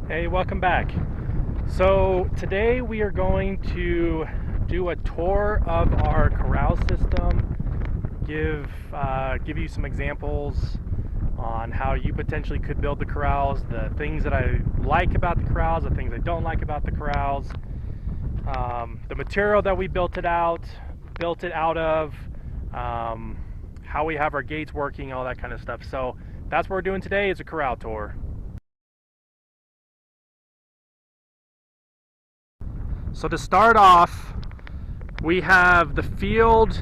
Hey, welcome back. So today we are going to do a tour of our corral system, give you some examples on how you potentially could build the corrals, the things that I like about the corrals, the things I don't like about the corrals, the material that we built it out of, how we have our gates working, all that kind of stuff. So that's what we're doing today, is a corral tour. So to start off, we have the field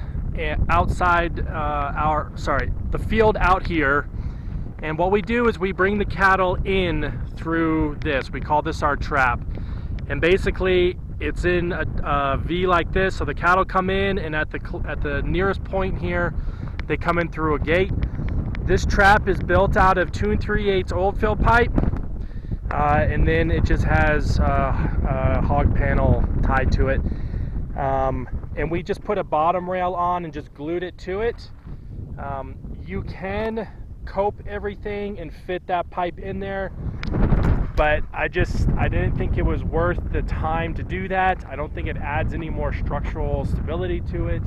outside the field out here, and what we do is we bring the cattle in through this. We call this our trap, and basically it's in a V like this. So the cattle come in, and at the nearest point here, they come in through a gate. This trap is built out of 2 3/8 old fill pipe. And then it just has a hog panel tied to it, and we just put a bottom rail on and just glued it to it. You can cope everything and fit that pipe in there, but I didn't think it was worth the time to do that. I don't think it adds any more structural stability to it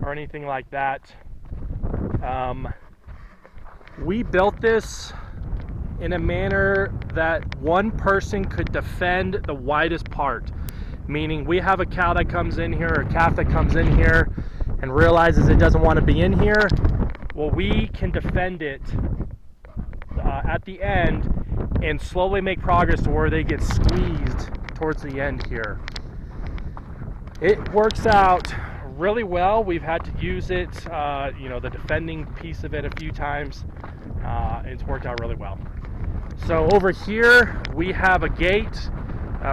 or anything like that. We built this in a manner that one person could defend the widest part, meaning we have a cow that comes in here, or a calf that comes in here and realizes it doesn't want to be in here. Well, we can defend it at the end and slowly make progress to where they get squeezed towards the end here. It works out really well. We've had to use it, the defending piece of it a few times. It's worked out really well. So over here we have a gate.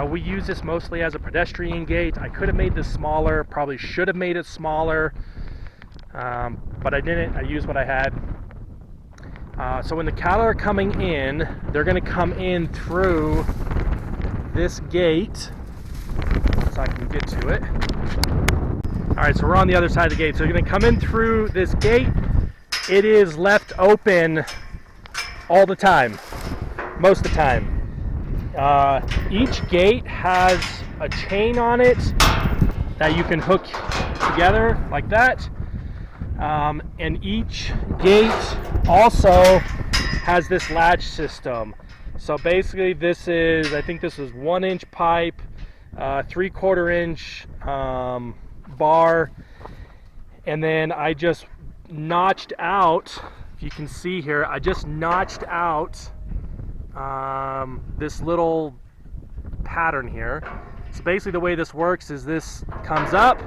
We use this mostly as a pedestrian gate. I could have made this smaller, probably should have made it smaller, but I didn't. I used what I had. So when the cattle are coming in, they're going to come in through this gate, so I can get to it. Alright, so we're on the other side of the gate. So they're going to come in through this gate. It is left open all the time. Most of the time. Each gate has a chain on it that you can hook together like that, and each gate also has this latch system. So basically I think this is 1-inch pipe, 3/4 inch bar, and then I just notched out, if you can see here, I just notched out this little pattern here. So basically the way this works is this comes up,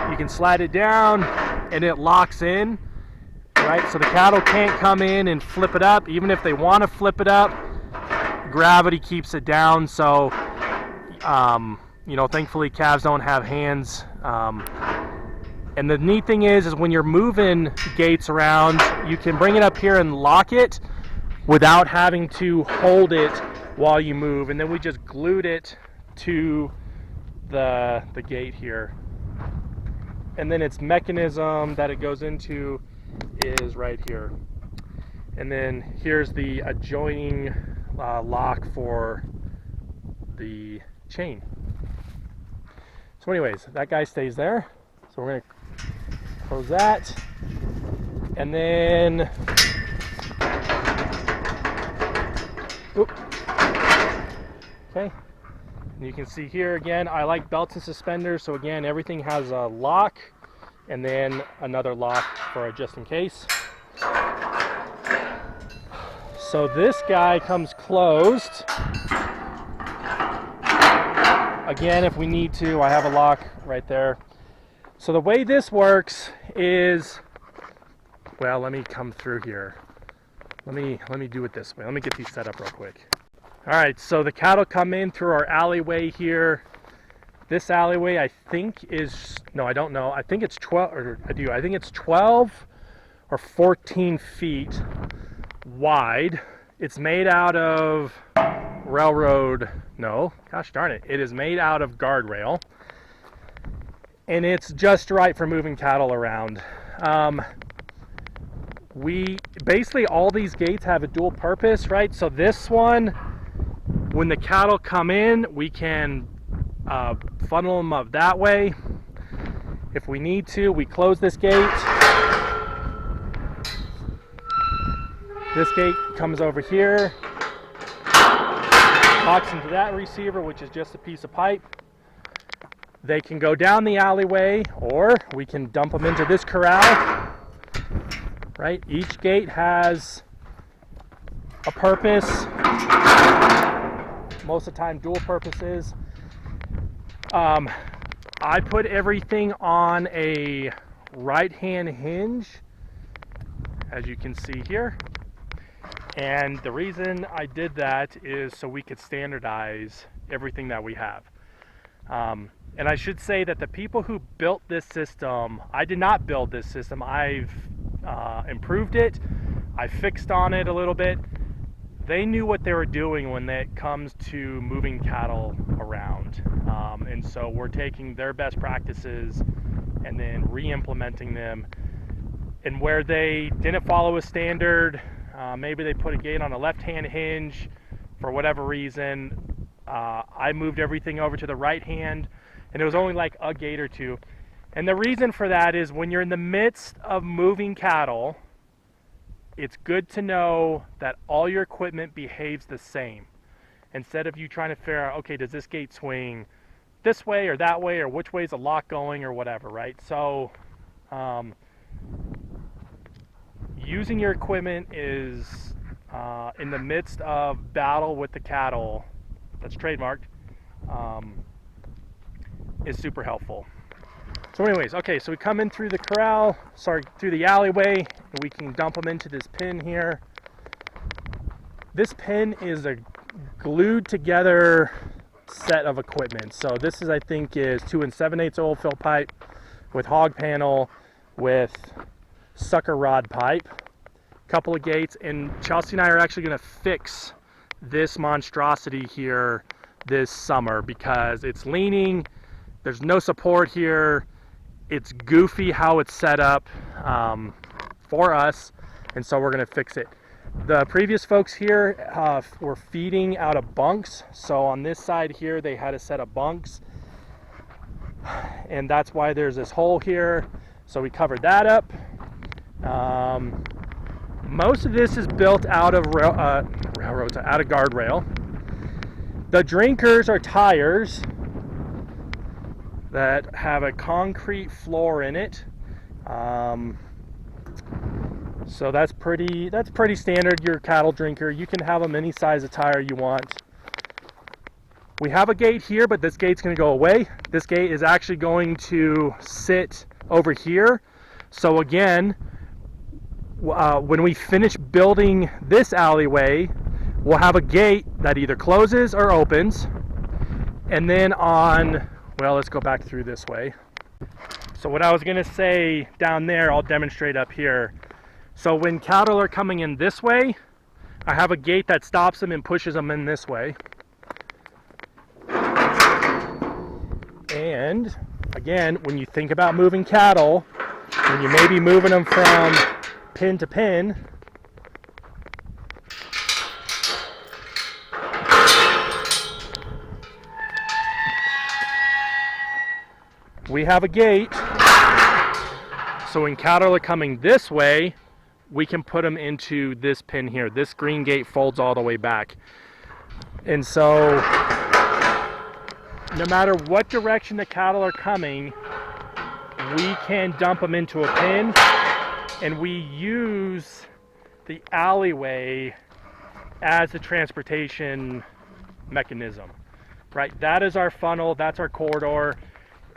you can slide it down, and it locks in, right? So the cattle can't come in and flip it up. Even if they want to flip it up, gravity keeps it down. So thankfully calves don't have hands. And the neat thing is when you're moving gates around, you can bring it up here and lock it without having to hold it while you move. And then we just glued it to the gate here. And then its mechanism that it goes into is right here. And then here's the adjoining lock for the chain. So anyways, that guy stays there. So we're gonna close that. And then okay, and you can see here again, I like belts and suspenders, so again everything has a lock and then another lock for just in case. So this guy comes closed. Again, if we need to, I have a lock right there. So the way this works is, well, let me come through here. Let me do it this way. Let me get these set up real quick. All right, so the cattle come in through our alleyway here. This alleyway, I think is, no, I don't know. I think it's 12, or I do. I think it's 12 or 14 feet wide. It's made out of gosh darn it. It is made out of guardrail. And it's just right for moving cattle around. We basically, all these gates have a dual purpose, right? So this one When the cattle come in, we can funnel them up that way. If we need to, we close this gate. This gate comes over here, locks into that receiver, which is just a piece of pipe. They can go down the alleyway, or we can dump them into this corral, right? Each gate has a purpose, most of the time dual purposes. I put everything on a right-hand hinge, as you can see here. And the reason I did that is so we could standardize everything that we have. And I should say that the people who built this system, I did not build this system. I've improved it. I fixed on it a little bit. They knew what they were doing when it comes to moving cattle around. And so we're taking their best practices and then re-implementing them. And where they didn't follow a standard, maybe they put a gate on a left-hand hinge for whatever reason, I moved everything over to the right hand, and it was only like a gate or two. And the reason for that is when you're in the midst of moving cattle, it's good to know that all your equipment behaves the same. Instead of you trying to figure out, okay, does this gate swing this way or that way, or which way is the lock going or whatever, right? So using your equipment is in the midst of battle with the cattle, that's trademarked, is super helpful. So anyways, okay, so we come in through the corral, through the alleyway, and we can dump them into this pin here. This pin is a glued together set of equipment. So this is, I think, is 2 7/8 oil fill pipe with hog panel with sucker rod pipe, couple of gates, and Chelsea and I are actually going to fix this monstrosity here this summer because it's leaning, there's no support here, it's goofy how it's set up for us, and so we're going to fix it. The previous folks here were feeding out of bunks, so on this side here they had a set of bunks, and that's why there's this hole here, so we covered that up. Most of this is built out of railroads, out of guardrail. The drinkers are tires that have a concrete floor in it. So that's pretty standard. Your cattle drinker, you can have them any size of tire you want. We have a gate here, but this gate's going to go away. This gate is actually going to sit over here. So again, when we finish building this alleyway, we'll have a gate that either closes or opens. And then well, let's go back through this way. So what I was going to say down there, I'll demonstrate up here. So when cattle are coming in this way, I have a gate that stops them and pushes them in this way. And again, when you think about moving cattle, when you may be moving them from pin to pin, we have a gate, so when cattle are coming this way, we can put them into this pin here. This green gate folds all the way back. And so no matter what direction the cattle are coming, we can dump them into a pin, and we use the alleyway as a transportation mechanism, right? That is our funnel, that's our corridor.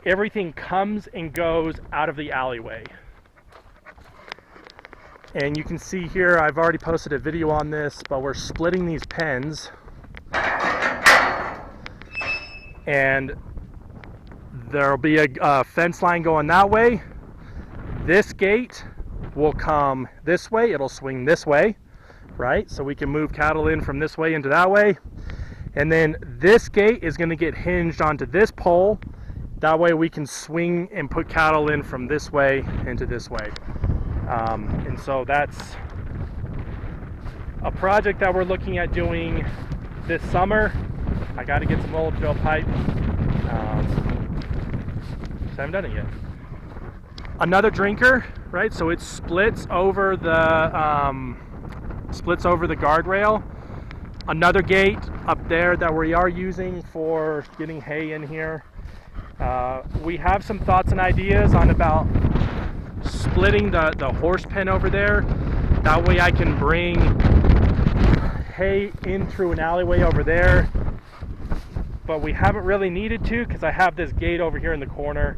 Everything comes and goes out of the alleyway. And you can see here, I've already posted a video on this, but we're splitting these pens. And there'll be a fence line going that way. This gate will come this way, it'll swing this way, right? So we can move cattle in from this way into that way. And then this gate is going to get hinged onto this pole. That way we can swing and put cattle in from this way into this way. And so that's a project that we're looking at doing this summer. I got to get some oil fill pipe. Just haven't done it yet. Another drinker, right? So it splits over the guardrail. Another gate up there that we are using for getting hay in here. We have some thoughts and ideas on about splitting the horse pen over there. That way I can bring hay in through an alleyway over there. But we haven't really needed to because I have this gate over here in the corner,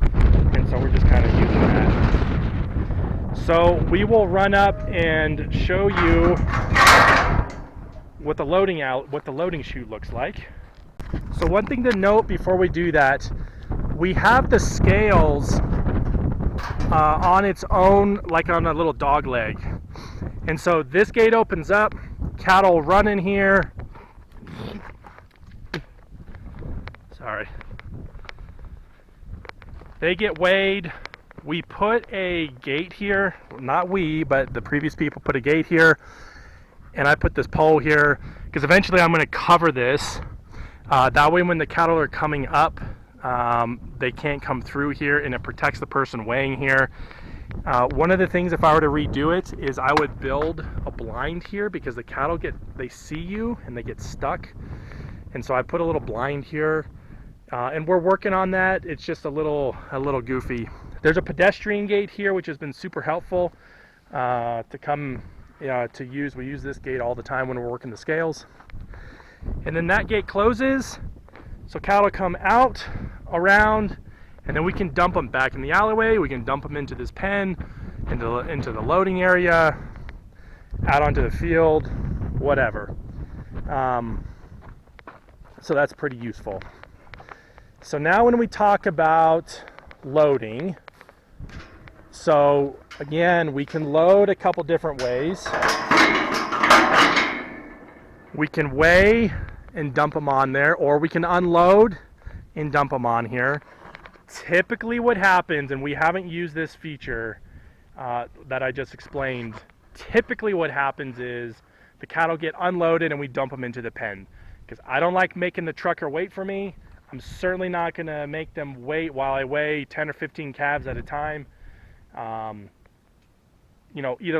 and so we're just kind of using that. So we will run up and show you what the loading chute looks like. So one thing to note before we do that, we have the scales on its own, like on a little dog leg. And so this gate opens up, cattle run in here. Sorry. They get weighed. We put a gate here, not we, but the previous people put a gate here. And I put this pole here because eventually I'm going to cover this. That way when the cattle are coming up, they can't come through here, and it protects the person weighing here. One of the things, if I were to redo it, is I would build a blind here because the cattle they see you and they get stuck. And so I put a little blind here, and we're working on that. It's just a little goofy. There's a pedestrian gate here, which has been super helpful to use. We use this gate all the time when we're working the scales. And then that gate closes, so cattle come out, around, and then we can dump them back in the alleyway. We can dump them into this pen, into the loading area, out onto the field, whatever. So that's pretty useful. So now when we talk about loading, so again, we can load a couple different ways. We can weigh and dump them on there, or we can unload and dump them on here. Typically what happens, and we haven't used this feature that I just explained, typically what happens is the cattle get unloaded and we dump them into the pen. Because I don't like making the trucker wait for me. I'm certainly not going to make them wait while I weigh 10 or 15 calves at a time. Either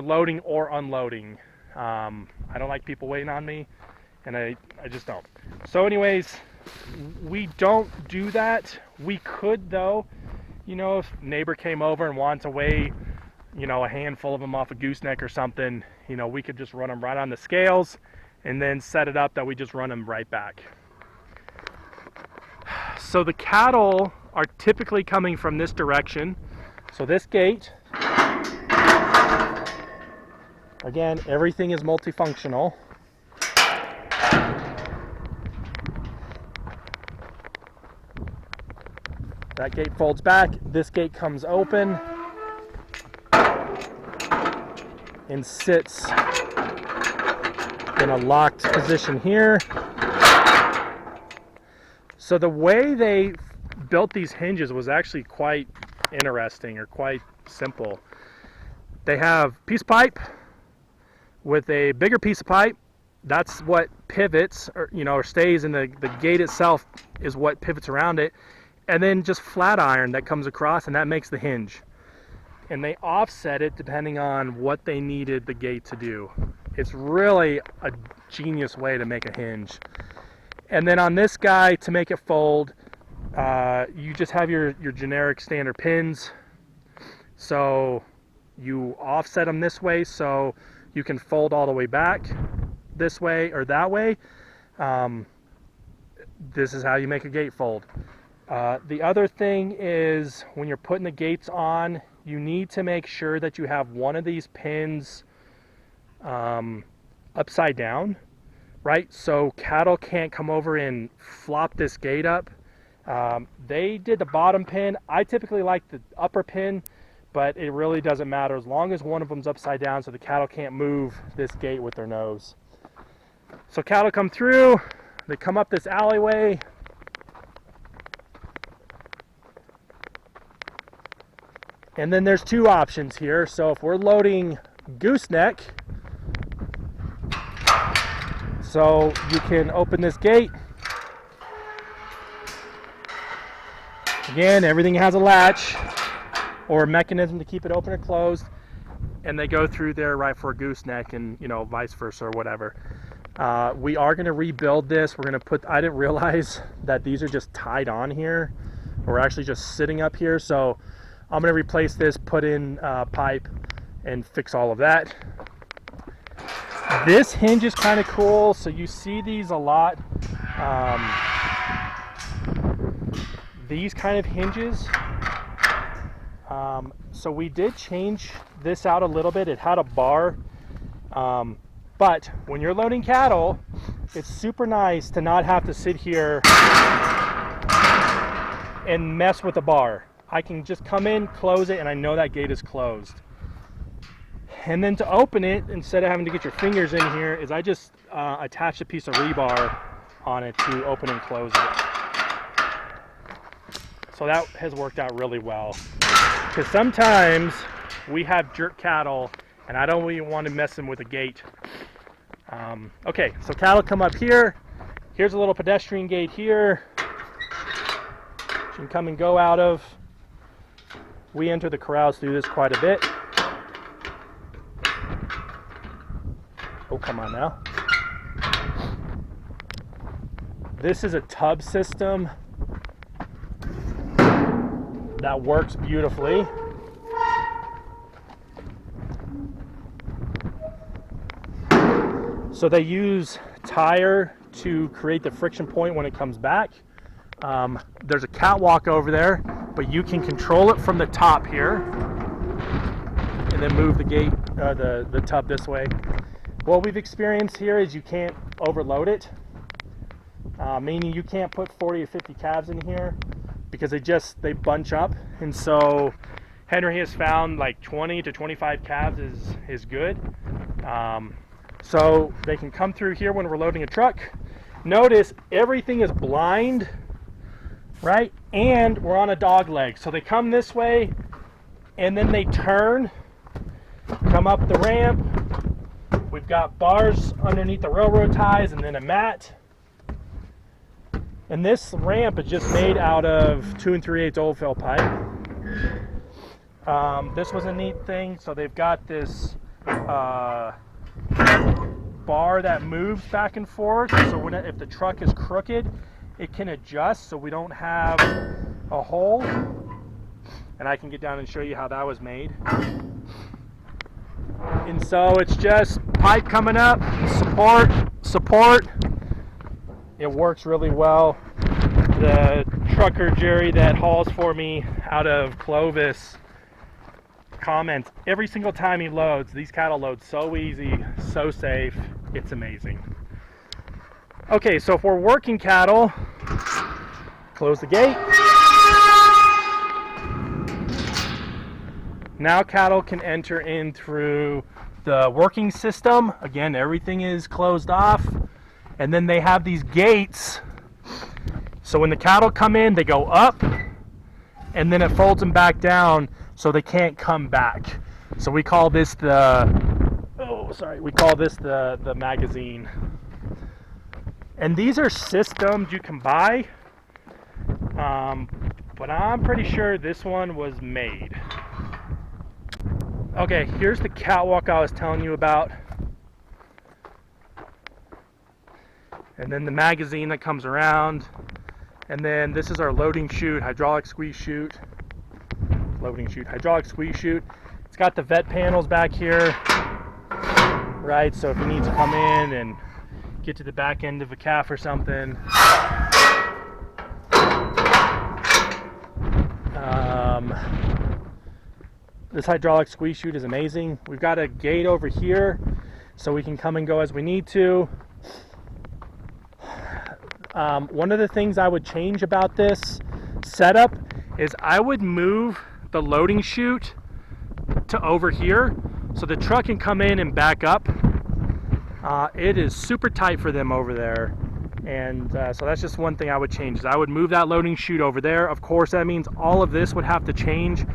loading or unloading. I don't like people waiting on me, and I just don't. So anyways, we don't do that. We could though, if neighbor came over and wants to weigh, a handful of them off a gooseneck or something, we could just run them right on the scales and then set it up that we just run them right back. So the cattle are typically coming from this direction. So this gate, again, everything is multifunctional. That gate folds back, this gate comes open and sits in a locked position here. So the way they built these hinges was actually quite interesting, or quite simple. They have piece of pipe with a bigger piece of pipe. That's what pivots, or stays in the gate itself is what pivots around it. And then just flat iron that comes across, and that makes the hinge. And they offset it depending on what they needed the gate to do. It's really a genius way to make a hinge. And then on this guy, to make it fold, you just have your generic standard pins. So you offset them this way so you can fold all the way back this way or that way. This is how you make a gate fold. The other thing is, when you're putting the gates on, you need to make sure that you have one of these pins upside down, right? So cattle can't come over and flop this gate up. They did the bottom pin. I typically like the upper pin, but it really doesn't matter as long as one of them's upside down so the cattle can't move this gate with their nose. So cattle come through, they come up this alleyway. And then there's two options here. So if we're loading gooseneck, so you can open this gate Again, everything has a latch or a mechanism to keep it open or closed, and they go through there right for a gooseneck, and you know, vice versa or whatever. We are going to rebuild this. We're going to put, I didn't realize that these are just tied on here. We're actually just sitting up here, so I'm going to replace this, put in pipe, and fix all of that. This hinge is kind of cool, so you see these a lot. These kind of hinges. So we did change this out a little bit. It had a bar, but when you're loading cattle, it's super nice to not have to sit here and mess with the bar. I can just come in, close it, and I know that gate is closed. And then to open it, instead of having to get your fingers in here, is I just attach a piece of rebar on it to open and close it. So that has worked out really well. Because sometimes we have jerk cattle, and I don't even want to mess them with a gate. Okay, so cattle come up here. Here's a little pedestrian gate here. You can come and go out of. We enter the corrals through this quite a bit. Oh, come on now. This is a tub system that works beautifully. So they use tire to create the friction point when it comes back. There's a catwalk over there, but you can control it from the top here and then move the gate, the tub this way. What we've experienced here is you can't overload it, meaning you can't put 40 or 50 calves in here because they bunch up. And so Henry has found like 20 to 25 calves is good. So they can come through here when we're loading a truck. Notice everything is blind, right? And we're on a dog leg. So they come this way and then they turn, come up the ramp. We've got bars underneath the railroad ties and then a mat. And this ramp is just made out of 2 3/8 old fill pipe. This was a neat thing. So they've got this bar that moves back and forth. So if the truck is crooked, it can adjust so we don't have a hole. And I can get down and show you how that was made. And so it's just pipe coming up, support. It works really well. The trucker Jerry that hauls for me out of Clovis comments every single time he loads. These cattle load so easy, so safe. It's amazing. Okay, so if we're working cattle, close the gate. Now cattle can enter in through the working system. Again, everything is closed off. And then they have these gates. So when the cattle come in, they go up, and then it folds them back down so they can't come back. So we call this the magazine. And these are systems you can buy, but I'm pretty sure this one was made. Okay, here's the catwalk I was telling you about. And then the magazine that comes around. And then this is our loading chute, hydraulic squeeze chute. Hydraulic squeeze chute. It's got the vet panels back here, right? So if you need to come in and get to the back end of a calf or something. This hydraulic squeeze chute is amazing. We've got a gate over here so we can come and go as we need to. One of the things I would change about this setup is I would move the loading chute to over here so the truck can come in and back up. It is super tight for them over there, and so that's just one thing I would change. Is I would move that loading chute over there. Of course, that means all of this would have to change,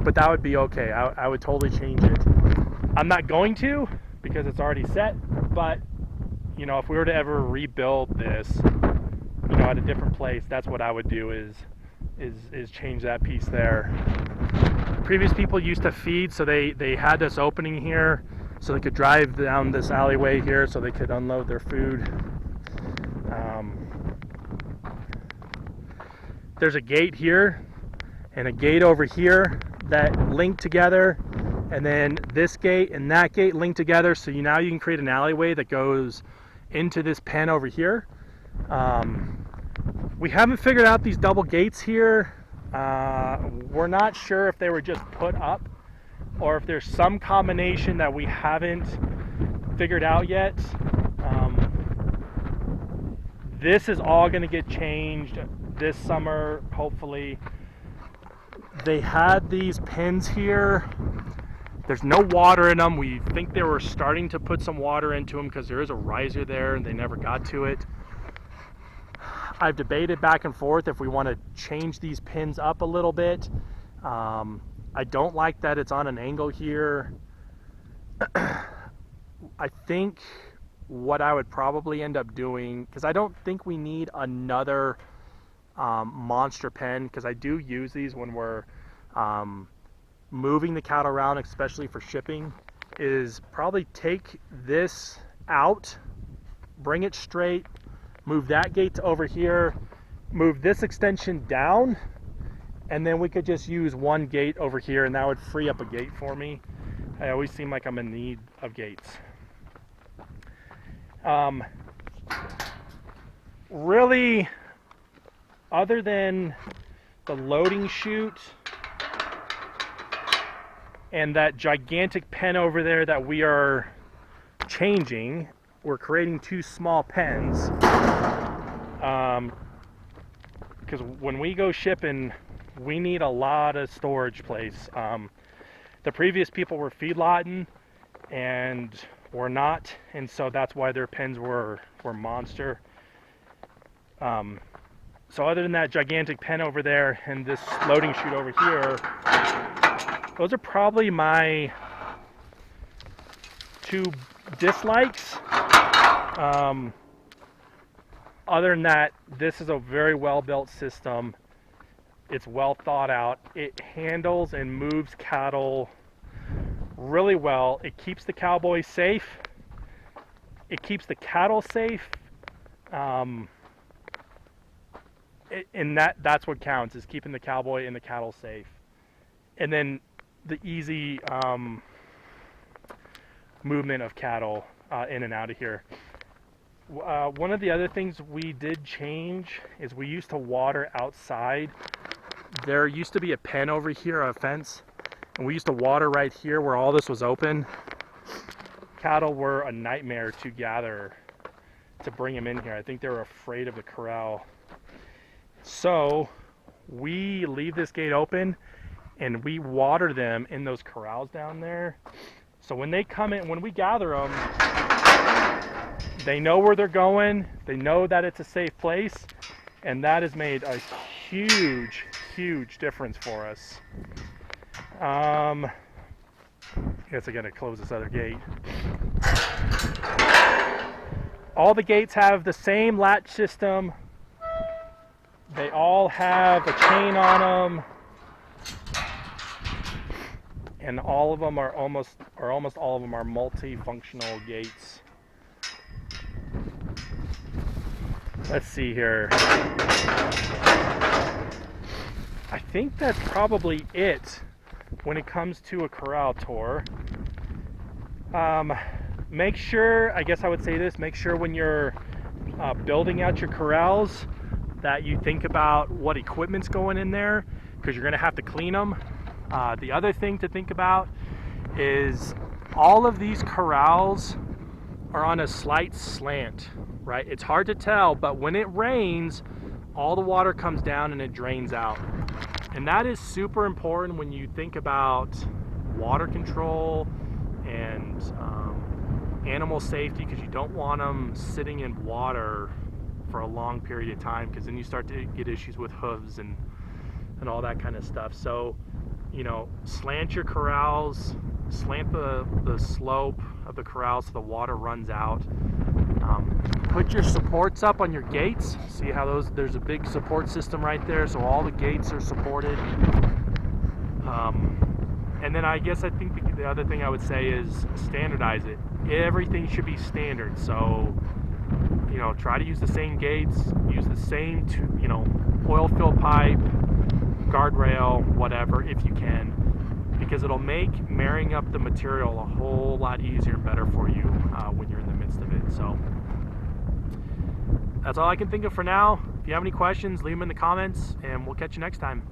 but that would be okay. I would totally change it. I'm not going to because it's already set, but you know, if we were to ever rebuild this, you know, at a different place, that's what I would do, is is change that piece there. Previous people used to feed, so they had this opening here so they could drive down this alleyway here so they could unload their food. There's a gate here and a gate over here that link together, and then this gate and that gate link together, so now you can create an alleyway that goes into this pen over here. We haven't figured out these double gates here. We're not sure if they were just put up or if there's some combination that we haven't figured out yet. This is all going to get changed this summer, hopefully. They had these pins here. There's no water in them. We think they were starting to put some water into them because there is a riser there and they never got to it. I've debated back and forth if we want to change these pins up a little bit. I don't like that it's on an angle here. I think what I would probably end up doing, because I don't think we need another monster pen, because I do use these when we're moving the cattle around, especially for shipping, is probably take this out, bring it straight, move that gate to over here, move this extension down, and then we could just use one gate over here, and that would free up a gate for me. I always seem like I'm in need of gates. Really, other than the loading chute and that gigantic pen over there that we are changing, we're creating two small pens. Because when we go shipping, we need a lot of storage place. The previous people were feedlotting and we're not, and so that's why their pens were monster. So other than that gigantic pen over there and this loading chute over here, those are probably my two dislikes. Other than that, this is a very well built system. It's well thought out. It handles and moves cattle really well. It keeps the cowboy safe. It keeps the cattle safe. And that's what counts, is keeping the cowboy and the cattle safe. And then the easy movement of cattle in and out of here. One of the other things we did change is we used to water outside. There used to be a pen over here, a fence, and we used to water right here where all this was open. Cattle were a nightmare to gather, to bring them in here. I think they were afraid of the corral. So we leave this gate open and we water them in those corrals down there. So when they come in, when we gather them, they know where they're going, they know that it's a safe place, and that has made a huge, huge difference for us. I guess I gotta close this other gate. All the gates have the same latch system. They all have a chain on them, and all of them are almost all of them are multifunctional gates. Let's see here. I think that's probably it when it comes to a corral tour. Make sure, I guess I would say this, make sure when you're building out your corrals that you think about what equipment's going in there, because you're going to have to clean them. The other thing to think about is all of these corrals are on a slight slant, right? It's hard to tell, but when it rains, all the water comes down and it drains out. And that is super important when you think about water control and animal safety, because you don't want them sitting in water for a long period of time, because then you start to get issues with hooves and all that kind of stuff. So, you know, slant your corrals, slant the slope of the corral so the water runs out. put your supports up on your gates. See how there's a big support system right there, so all the gates are supported. And then I think the other thing I would say is standardize it. Everything should be standard. So, you know, try to use the same gates, use the same, oil fill pipe, guardrail, whatever, if you can, because it'll make marrying up the material a whole lot easier and better for you when you're in the midst of it. So that's all I can think of for now. If you have any questions, leave them in the comments, and we'll catch you next time.